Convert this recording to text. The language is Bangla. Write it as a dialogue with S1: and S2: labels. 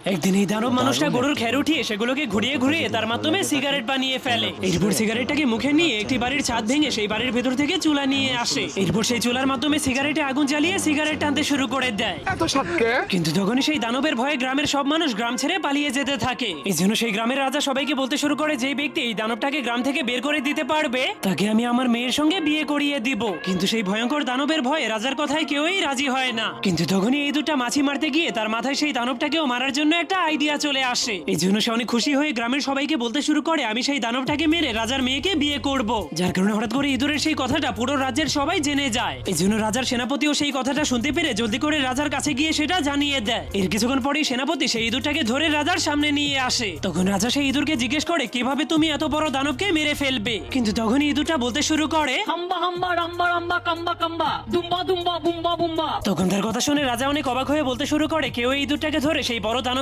S1: একদিন এই দানব মানুষটা গরুর খের উঠিয়ে সেগুলোকে ঘুরিয়ে ঘুরিয়ে তার মাধ্যমে সিগারেট বানিয়ে ফেলে। এরপর সিগারেটটাকে মুখে নিয়ে একটি বাড়ির ছাদ ভেঙে সেই বাড়ির ভেতর থেকে চুলা নিয়ে আসে। এরপর সেই চুলার মাধ্যমে সিগারেটে আগুন জ্বালিয়ে সিগারেট টানতে শুরু করে দেয়। কিন্তু তখনই সেই দানবের ভয়ে গ্রামের সব মানুষ গ্রাম ছেড়ে পালিয়ে যেতে থাকে। এই জন্য সেই গ্রামের রাজা সবাইকে বলতে শুরু করে, যে ব্যক্তি এই দানবটাকে গ্রাম থেকে বের করে দিতে পারবে তাকে আমি আমার মেয়ের সঙ্গে বিয়ে করিয়ে দিব। কিন্তু সেই ভয়ঙ্কর দানবের ভয়ে রাজার কথায় কেউই রাজি হয় না। কিন্তু তখনই এই দুটা মাছি মারতে গিয়ে তার মাথায় সেই দানবটাকেও মারার জন্য একটা আইডিয়া চলে আসে। এই জন্য সে অনেক খুশি হয়ে গ্রামের সবাইকে বলতে শুরু করে, আমি সেই দানবটাকে মেরে রাজার মেয়েকে বিয়ে করব। যার কারণে হঠাৎ করে ইঁদুরের সেই কথাটা পুরো রাজ্যের সবাই জেনে যায়। এই জন্য রাজার সেনাপতিও সেই কথাটা শুনতে পেরে জলদি করে রাজার কাছে গিয়ে সেটা জানিয়ে দেয়। এর কিছুক্ষণ পরেই সেনাপতি সেই ইঁদুরটাকে ধরে রাজার সামনে নিয়ে আসে। তখন রাজা সেই ইঁদুরকে জিজ্ঞেস করে, কিভাবে তুমি এত বড় দানবকে মেরে ফেলবে? কিন্তু তখন ইঁদুরটা বলতে শুরু করে,
S2: হাম্বা হাম্বা রাম্বা রাম্বা কাম্বা কাম্বা দুম্বা দুম্বা বুম্বা বুম্বা।
S1: তখন তার কথা শুনে রাজা অনেক অবাক হয়ে বলতে শুরু করে, কেউ এই ইঁদুরটাকে ধরে সেই বড় দানব